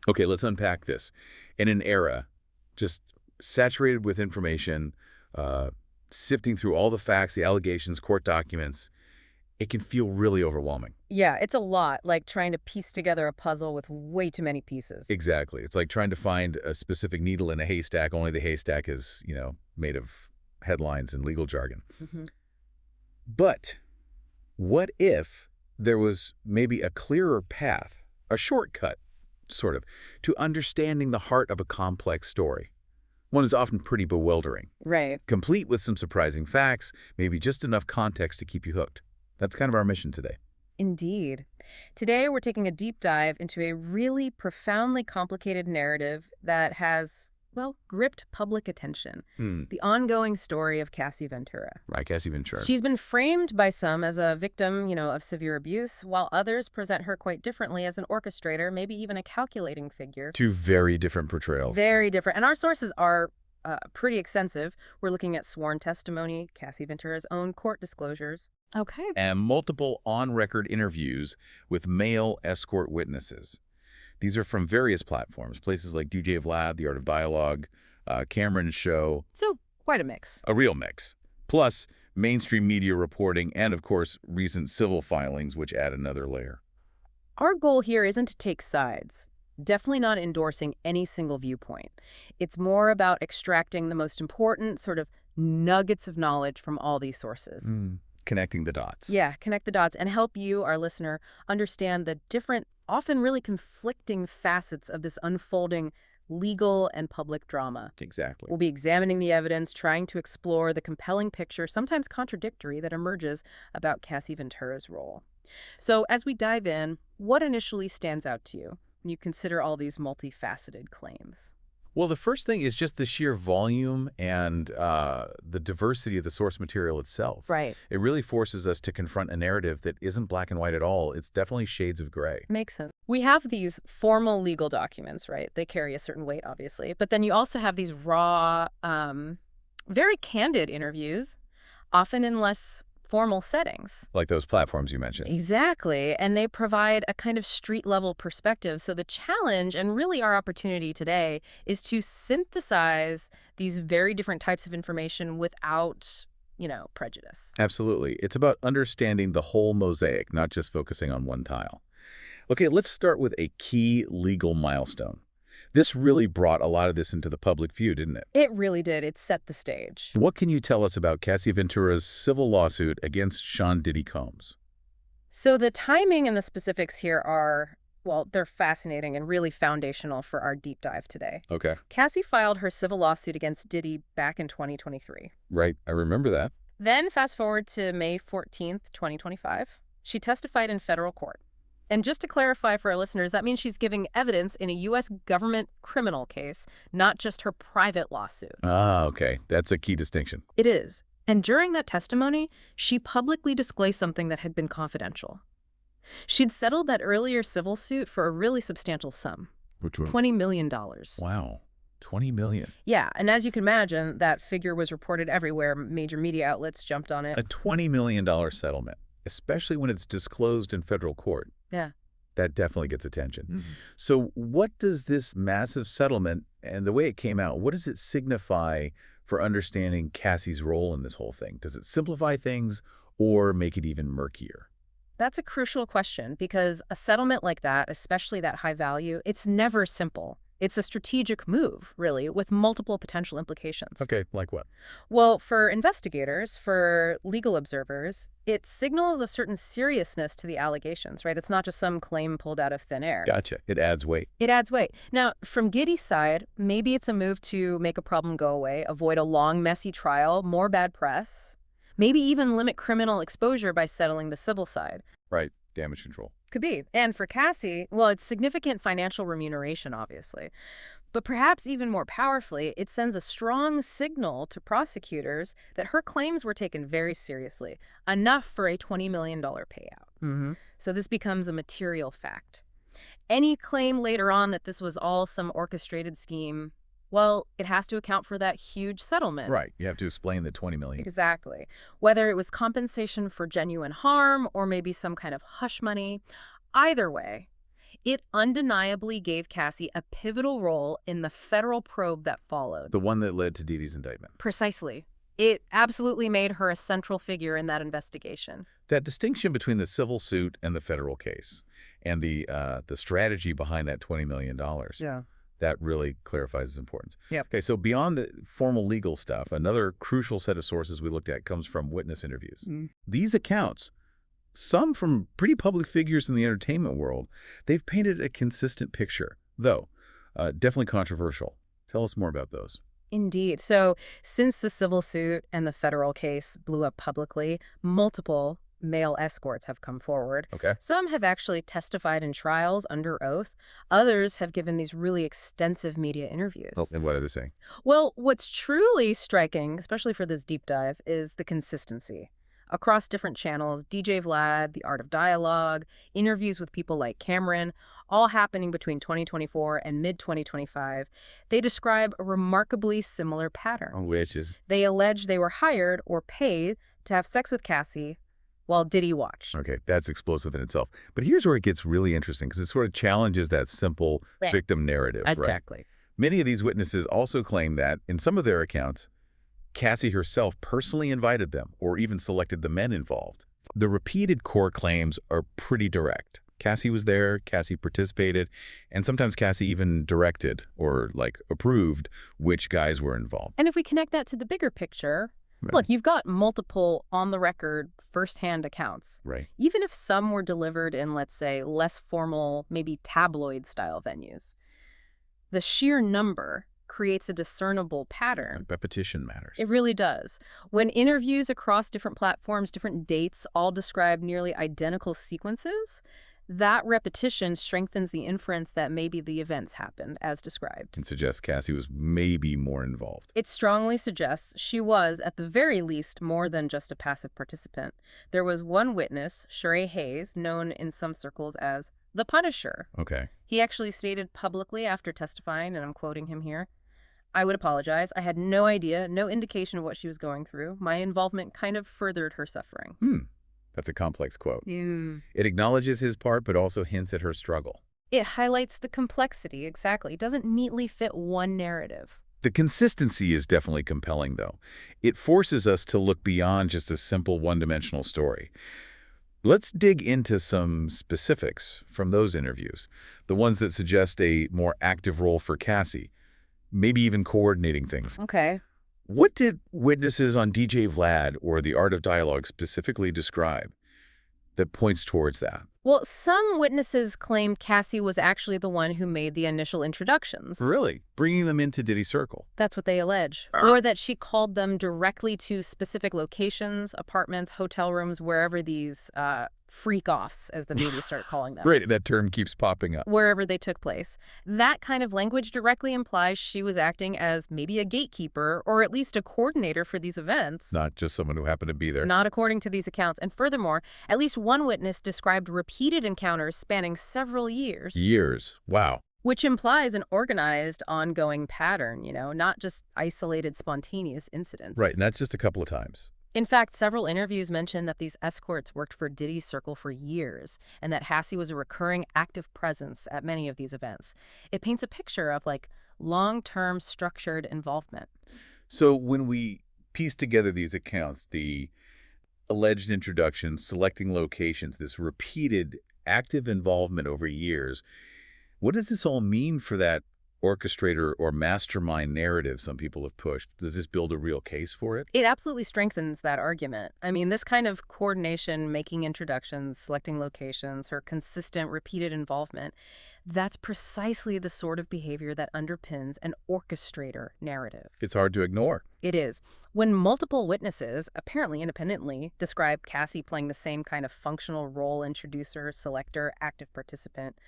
Okay, let's unpack this. In an era just saturated with information, uh, sifting through all the facts, the allegations, court documents, it can feel really overwhelming. Yeah, it's a lot, like trying to piece together a puzzle with way too many pieces. Exactly. It's like trying to find a specific needle in a haystack, only the haystack is, made of headlines and legal jargon. Hmm. But what if there was maybe a clearer path, a shortcut, sort of, to understanding the heart of a complex story? One is often pretty bewildering, Right. complete with some surprising facts, maybe just enough context to keep you hooked. That's kind of our mission today. Indeed. Today, we're taking a deep dive into a really profoundly complicated narrative that has, well, gripped public attention. Hmm. The ongoing story of Cassie Ventura. Right, Cassie Ventura. She's been framed by some as a victim, of severe abuse, while others present her quite differently as an orchestrator, maybe even a calculating figure. Two very different portrayals. Very different. And our sources are pretty extensive. We're looking at sworn testimony, Cassie Ventura's own court disclosures. Okay. And multiple on-record interviews with male escort witnesses. These are from various platforms, places like DJVlad, The Art of Dialogue, Cameron's show. So, quite a mix. A real mix. Plus, mainstream media reporting and, of course, recent civil filings, which add another layer. Our goal here isn't to take sides. Definitely not endorsing any single viewpoint. It's more about extracting the most important sort of nuggets of knowledge from all these sources. Connecting the dots. Yeah, connect the dots and help you, our listener, understand the different, often really conflicting facets of this unfolding legal and public drama. Exactly. We'll be examining the evidence, trying to explore the compelling picture, sometimes contradictory, that emerges about Cassie Ventura's role. So as we dive in, what initially stands out to you when you consider all these multifaceted claims? Well, the first thing is just the sheer volume and the diversity of the source material itself. Right. It really forces us to confront a narrative that isn't black and white at all. It's definitely shades of gray. Makes sense. We have these formal legal documents, right? They carry a certain weight, obviously. But then you also have these raw, very candid interviews, often in less formal settings. Like those platforms you mentioned. Exactly. And they provide a kind of street-level perspective. So the challenge, and really our opportunity today, is to synthesize these very different types of information without, prejudice. Absolutely. It's about understanding the whole mosaic, not just focusing on one tile. Okay, let's start with a key legal milestone. This really brought a lot of this into the public view, didn't it? It really did. It set the stage. What can you tell us about Cassie Ventura's civil lawsuit against Sean Diddy Combs? So the timing and the specifics here are, well, they're fascinating and really foundational for our deep dive today. Okay. Cassie filed her civil lawsuit against Diddy back in 2023. Right. I remember that. Then fast forward to May 14th, 2025. She testified in federal court. And just to clarify for our listeners, that means she's giving evidence in a U.S. government criminal case, not just her private lawsuit. Ah, okay. That's a key distinction. It is. And during that testimony, she publicly disclosed something that had been confidential. She'd settled that earlier civil suit for a really substantial sum. Which one? $20 million. Wow. $20 million. Yeah, and as you can imagine, that figure was reported everywhere. Major media outlets jumped on it. A $20 million settlement, especially when it's disclosed in federal court. Yeah. That definitely gets attention. So what does this massive settlement and the way it came out, what does it signify for understanding Cassie's role in this whole thing? Does it simplify things or make it even murkier? That's a crucial question because a settlement like that, especially that high value, it's never simple. It's a strategic move, really, with multiple potential implications. Okay, like what? Well, for investigators, for legal observers, it signals a certain seriousness to the allegations, right? It's not just some claim pulled out of thin air. Gotcha. It adds weight. It adds weight. Now, from Diddy's side, maybe it's a move to make a problem go away, avoid a long, messy trial, more bad press, maybe even limit criminal exposure by settling the civil side. Right. Damage control. Could be. And for Cassie, well, it's significant financial remuneration, obviously. But perhaps even more powerfully, it sends a strong signal to prosecutors that her claims were taken very seriously, enough for a $20 million payout. So this becomes a material fact. Any claim later on that this was all some orchestrated scheme, well, it has to account for that huge settlement. Right. You have to explain the $20 million. Exactly. Whether it was compensation for genuine harm or maybe some kind of hush money, either way, It undeniably gave Cassie a pivotal role in the federal probe that followed. The one that led to Diddy's indictment. Precisely. It absolutely made her a central figure in that investigation. That distinction between the civil suit and the federal case and the strategy behind that $20 million, that really clarifies its importance. Yep. Okay, so beyond the formal legal stuff, another crucial set of sources we looked at comes from witness interviews. These accounts, some from pretty public figures in the entertainment world, they've painted a consistent picture, though definitely controversial. Tell us more about those. Indeed. So since the civil suit and the federal case blew up publicly, multiple male escorts have come forward. Okay. Some have actually testified in trials under oath. Others have given these really extensive media interviews. Oh, and what are they saying? Well, what's truly striking, especially for this deep dive, is the consistency. Across different channels, DJVlad, The Art of Dialogue, interviews with people like Cameron, all happening between 2024 and mid-2025, they describe a remarkably similar pattern. Which is? They allege they were hired or paid to have sex with Cassie while Diddy watched. Okay, that's explosive in itself. But here's where it gets really interesting, because it sort of challenges that simple victim narrative. Exactly. Right? Many of these witnesses also claim that, in some of their accounts, Cassie herself personally invited them or even selected the men involved. The repeated core claims are pretty direct. Cassie was there, Cassie participated, and sometimes Cassie even directed or, approved which guys were involved. And if we connect that to the bigger picture, look, you've got multiple on-the-record, first-hand accounts. Right. Even if some were delivered in, let's say, less formal, maybe tabloid-style venues, the sheer number creates a discernible pattern. Repetition matters. It really does. When interviews across different platforms, different dates, all describe nearly identical sequences, that repetition strengthens the inference that maybe the events happened as described. And suggests Cassie was maybe more involved. It strongly suggests she was, at the very least, more than just a passive participant. There was one witness, Sheree Hayes, known in some circles as the Punisher. Okay. He actually stated publicly after testifying, and I'm quoting him here, "I would apologize. I had no idea, no indication of what she was going through. My involvement kind of furthered her suffering." That's a complex quote. Yeah. It acknowledges his part, but also hints at her struggle. It highlights the complexity, exactly. It doesn't neatly fit one narrative. The consistency is definitely compelling, though. It forces us to look beyond just a simple one-dimensional story. Let's dig into some specifics from those interviews, the ones that suggest a more active role for Cassie, maybe even coordinating things. Okay. What did witnesses on DJVlad or The Art of Dialogue specifically describe that points towards that? Well, some witnesses claimed Cassie was actually the one who made the initial introductions. Really? Bringing them into Diddy's circle? That's what they allege. Or that she called them directly to specific locations, apartments, hotel rooms, wherever these freak-offs, as the media start calling them. Right, that term keeps popping up. Wherever they took place. That kind of language directly implies she was acting as maybe a gatekeeper or at least a coordinator for these events. Not just someone who happened to be there. Not according to these accounts. And furthermore, at least one witness described repeated encounters spanning several years. Years. Wow. Which implies an organized, ongoing pattern, not just isolated, spontaneous incidents. Right, and that's just a couple of times. In fact, several interviews mention that these escorts worked for Diddy's circle for years and that Cassie was a recurring active presence at many of these events. It paints a picture of, long-term structured involvement. So when we piece together these accounts, the alleged introductions, selecting locations, this repeated active involvement over years, what does this all mean for that orchestrator or mastermind narrative some people have pushed? Does this build a real case for it? It absolutely strengthens that argument. I mean, this kind of coordination, making introductions, selecting locations, her consistent, repeated involvement, that's precisely the sort of behavior that underpins an orchestrator narrative. It's hard to ignore. It is. When multiple witnesses, apparently independently, describe Cassie playing the same kind of functional role, introducer, selector, active participant,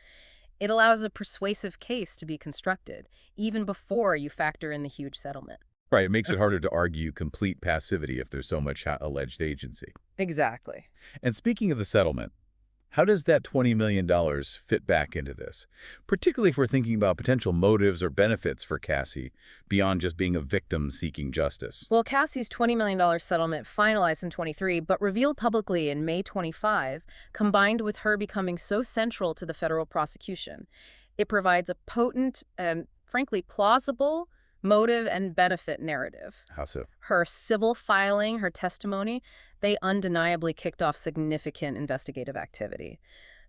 it allows a persuasive case to be constructed, even before you factor in the huge settlement. Right, it makes it harder to argue complete passivity if there's so much alleged agency. Exactly. And speaking of the settlement, How does that $20 million fit back into this? Particularly if we're thinking about potential motives or benefits for Cassie, beyond just being a victim seeking justice. Well, Cassie's $20 million settlement finalized in 23, but revealed publicly in May 25, combined with her becoming so central to the federal prosecution. It provides a potent and, frankly, plausible motive and benefit narrative. How so? Her civil filing, her testimony, they undeniably kicked off significant investigative activity.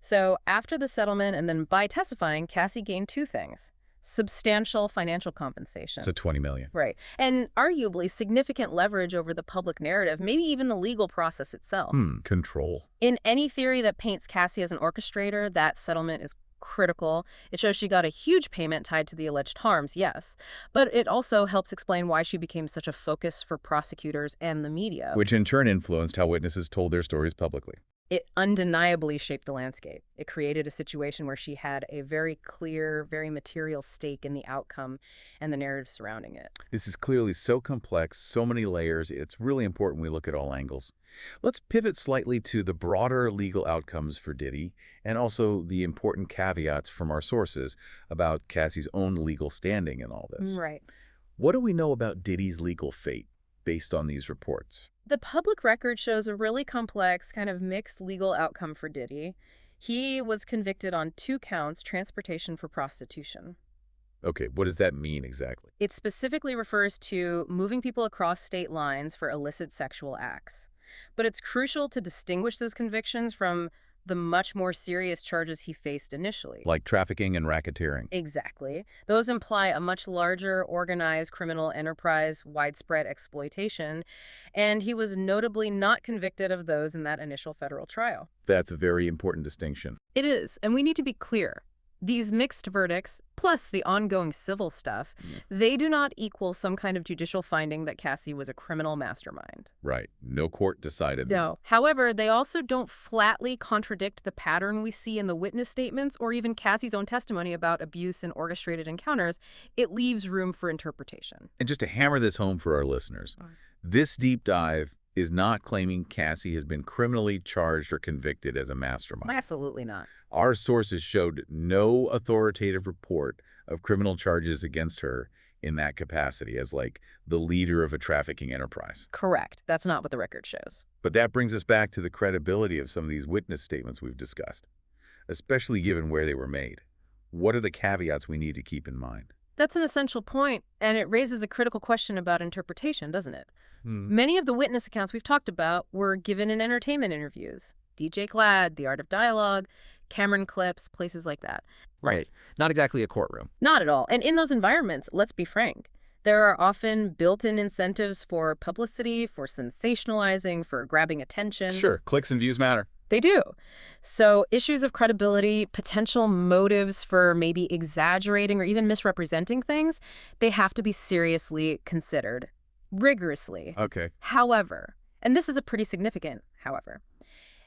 So after the settlement and then by testifying, Cassie gained two things: substantial financial compensation. So $20 million. Right. And arguably significant leverage over the public narrative, maybe even the legal process itself. Control. In any theory that paints Cassie as an orchestrator, that settlement is critical. It shows she got a huge payment tied to the alleged harms, yes, but it also helps explain why she became such a focus for prosecutors and the media. Which in turn influenced how witnesses told their stories publicly. It undeniably shaped the landscape. It created a situation where she had a very clear, very material stake in the outcome and the narrative surrounding it. This is clearly so complex, so many layers, it's really important we look at all angles. Let's pivot slightly to the broader legal outcomes for Diddy and also the important caveats from our sources about Cassie's own legal standing in all this. Right. What do we know about Diddy's legal fate based on these reports? The public record shows a really complex, kind of mixed legal outcome for Diddy. He was convicted on 2 counts, transportation for prostitution. Okay, what does that mean exactly? It specifically refers to moving people across state lines for illicit sexual acts. But it's crucial to distinguish those convictions from the much more serious charges he faced initially. Like trafficking and racketeering. Exactly. Those imply a much larger, organized criminal enterprise, widespread exploitation, and he was notably not convicted of those in that initial federal trial. That's a very important distinction. It is, and we need to be clear. These mixed verdicts, plus the ongoing civil stuff, they do not equal some kind of judicial finding that Cassie was a criminal mastermind. Right. No court decided. No. However, they also don't flatly contradict the pattern we see in the witness statements or even Cassie's own testimony about abuse and orchestrated encounters. It leaves room for interpretation. And just to hammer this home for our listeners, this deep dive is not claiming Cassie has been criminally charged or convicted as a mastermind. Absolutely not. Our sources showed no authoritative report of criminal charges against her in that capacity as like the leader of a trafficking enterprise. Correct. That's not what the record shows. But that brings us back to the credibility of some of these witness statements we've discussed, especially given where they were made. What are the caveats we need to keep in mind? That's an essential point, and it raises a critical question about interpretation, doesn't it? Many of the witness accounts we've talked about were given in entertainment interviews. DJVlad, The Art of Dialogue, Cameron clips, places like that. Right. Not exactly a courtroom. Not at all. And in those environments, let's be frank, there are often built-in incentives for publicity, for sensationalizing, for grabbing attention. Sure, clicks and views matter. They do. So issues of credibility, potential motives for maybe exaggerating or even misrepresenting things, they have to be seriously considered, rigorously. Okay. However, and this is a pretty significant however,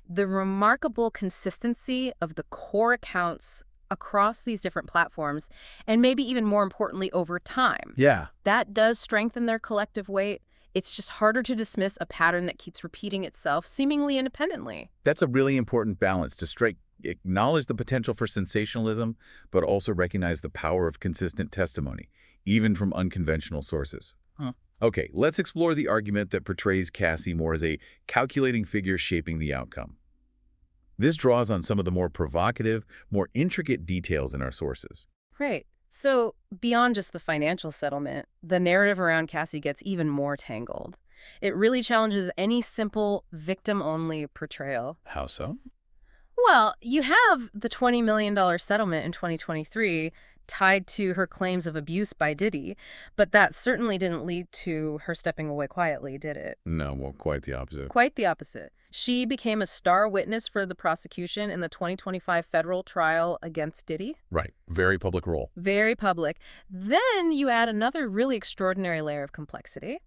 the remarkable consistency of the core accounts across these different platforms, and maybe even more importantly, over time. Yeah. That does strengthen their collective weight. It's just harder to dismiss a pattern that keeps repeating itself seemingly independently. That's a really important balance to acknowledge the potential for sensationalism, but also recognize the power of consistent testimony, even from unconventional sources. Okay, let's explore the argument that portrays Cassie more as a calculating figure shaping the outcome. This draws on some of the more provocative, more intricate details in our sources. Right. So beyond just the financial settlement, the narrative around Cassie gets even more tangled. It really challenges any simple victim-only portrayal. How so? Well, you have the $20 million settlement in 2023 tied to her claims of abuse by Diddy, but that certainly didn't lead to her stepping away quietly, did it? No, well, quite the opposite. Quite the opposite. She became a star witness for the prosecution in the 2025 federal trial against Diddy. Right. Very public role. Very public. Then you add another really extraordinary layer of complexity.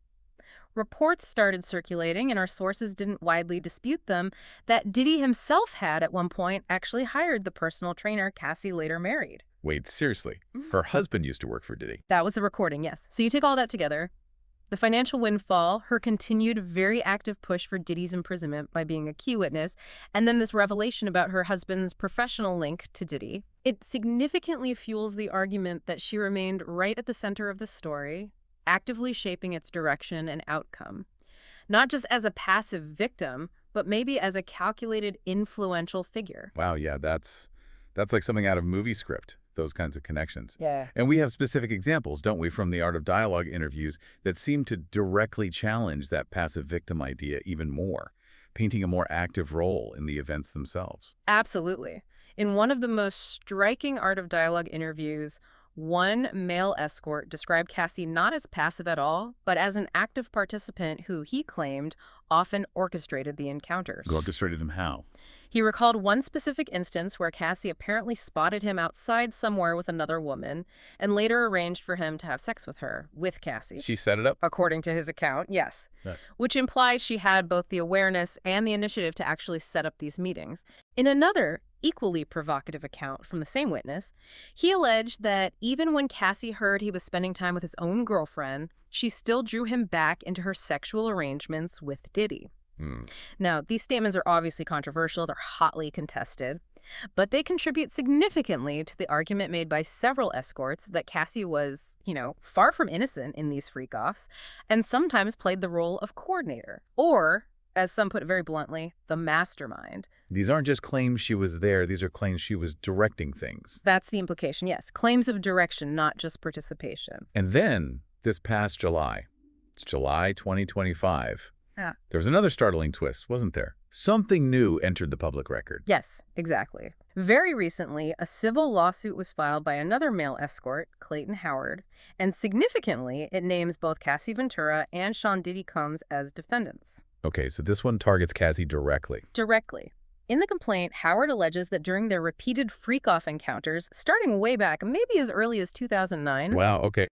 Reports started circulating, and our sources didn't widely dispute them, that Diddy himself had at one point actually hired the personal trainer Cassie later married. Wait, seriously? Her husband used to work for Diddy. That was the recording, yes. So you take all that together, The financial windfall, her continued very active push for Diddy's imprisonment by being a key witness, and then this revelation about her husband's professional link to Diddy. It significantly fuels the argument that she remained right at the center of the story, actively shaping its direction and outcome. Not just as a passive victim, but maybe as a calculated, influential figure. Wow, yeah, that's like something out of movie script, those kinds of connections. Yeah. And we have specific examples, don't we, from the Art of Dialogue interviews that seem to directly challenge that passive victim idea even more, painting a more active role in the events themselves. Absolutely. In one of the most striking Art of Dialogue interviews, one male escort described Cassie not as passive at all, but as an active participant who, he claimed, often orchestrated the encounters. Orchestrated them how? He recalled one specific instance where Cassie apparently spotted him outside somewhere with another woman and later arranged for him to have sex with her, with Cassie. She set it up? According to his account, yes. Right. Which implies she had both the awareness and the initiative to actually set up these meetings. In another, equally provocative account from the same witness, he alleged that even when Cassie heard he was spending time with his own girlfriend, she still drew him back into her sexual arrangements with Diddy. Now, these statements are obviously controversial, they're hotly contested, but they contribute significantly to the argument made by several escorts that Cassie was, far from innocent in these freak-offs and sometimes played the role of coordinator, or, as some put it very bluntly, the mastermind. These aren't just claims she was there, these are claims she was directing things. That's the implication, yes. Claims of direction, not just participation. And then, this past July, it's July 2025, there was another startling twist, wasn't there? Something new entered the public record. Yes, exactly. Very recently, a civil lawsuit was filed by another male escort, Clayton Howard, and significantly, it names both Cassie Ventura and Sean Diddy Combs as defendants. Okay, so this one targets Cassie directly. Directly. In the complaint, Howard alleges that during their repeated freak-off encounters, starting way back, maybe as early as 2009, Wow, okay.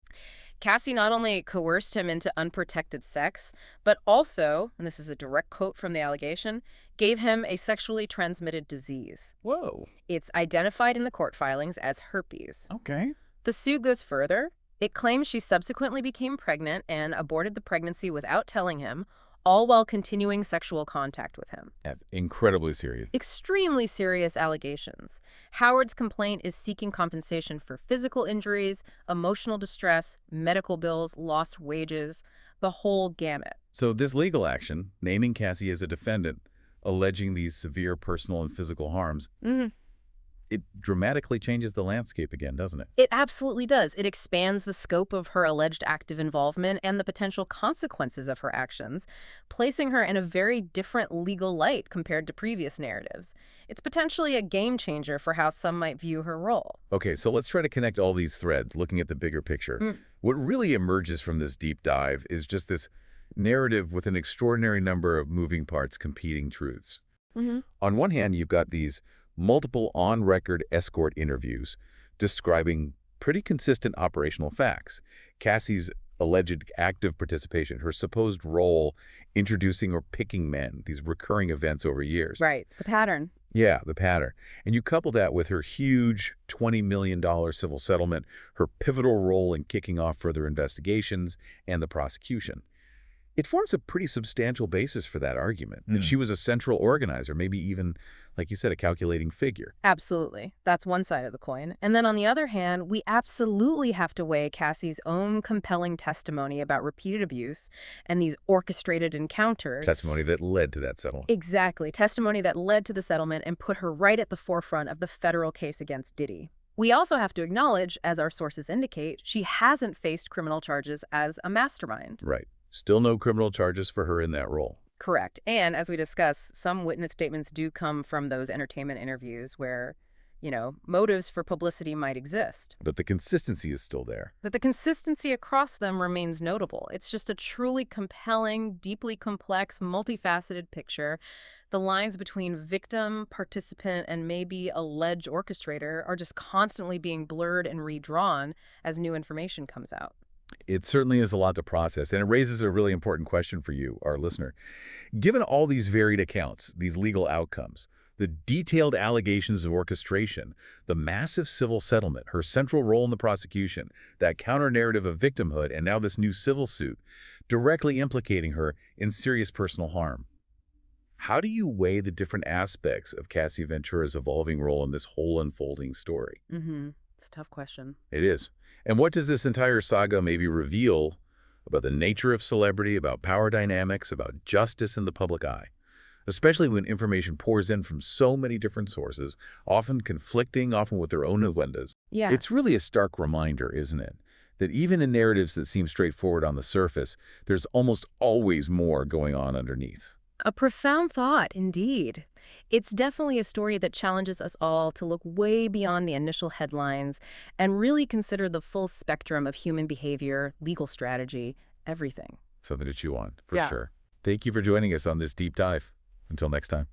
Cassie not only coerced him into unprotected sex, but also, and this is a direct quote from the allegation, gave him a sexually transmitted disease. Whoa. It's identified in the court filings as herpes. Okay. The suit goes further. It claims she subsequently became pregnant and aborted the pregnancy without telling him, all while continuing sexual contact with him. That's incredibly serious. Extremely serious allegations. Howard's complaint is seeking compensation for physical injuries, emotional distress, medical bills, lost wages, the whole gamut. So this legal action, naming Cassie as a defendant, alleging these severe personal and physical harms, it dramatically changes the landscape again, doesn't it? It absolutely does. It expands the scope of her alleged active involvement and the potential consequences of her actions, placing her in a very different legal light compared to previous narratives. It's potentially a game changer for how some might view her role. Okay, so let's try to connect all these threads, looking at the bigger picture. What really emerges from this deep dive is just this narrative with an extraordinary number of moving parts, competing truths. On one hand, you've got these multiple on-record escort interviews describing pretty consistent operational facts. Cassie's alleged active participation, her supposed role introducing or picking men, these recurring events over years. Right, the pattern. Yeah, the pattern. And you couple that with her huge $20 million civil settlement, her pivotal role in kicking off further investigations, and the prosecution. It forms a pretty substantial basis for that argument, that she was a central organizer, maybe even, like you said, a calculating figure. Absolutely. That's one side of the coin. And then on the other hand, we absolutely have to weigh Cassie's own compelling testimony about repeated abuse and these orchestrated encounters. Testimony that led to that settlement. Exactly. Testimony that led to the settlement and put her right at the forefront of the federal case against Diddy. We also have to acknowledge, as our sources indicate, she hasn't faced criminal charges as a mastermind. Right. Still no criminal charges for her in that role. Correct. And as we discuss, some witness statements do come from those entertainment interviews where, motives for publicity might exist. But the consistency is still there. But the consistency across them remains notable. It's just a truly compelling, deeply complex, multifaceted picture. The lines between victim, participant, and maybe alleged orchestrator are just constantly being blurred and redrawn as new information comes out. It certainly is a lot to process, and it raises a really important question for you, our listener. Given all these varied accounts, these legal outcomes, The detailed allegations of orchestration, the massive civil settlement, her central role in the prosecution, that counter-narrative of victimhood, and now this new civil suit, directly implicating her in serious personal harm. How do you weigh the different aspects of Cassie Ventura's evolving role in this whole unfolding story? It's a tough question. It is. And what does this entire saga maybe reveal about the nature of celebrity, about power dynamics, about justice in the public eye? Especially when information pours in from so many different sources, often conflicting, often with their own agendas. Yeah. It's really a stark reminder, isn't it? That even in narratives that seem straightforward on the surface, there's almost always more going on underneath. A profound thought, indeed. It's definitely a story that challenges us all to look way beyond the initial headlines and really consider the full spectrum of human behavior, legal strategy, everything. Something to chew on, for Yeah. sure. Thank you for joining us on this deep dive. Until next time.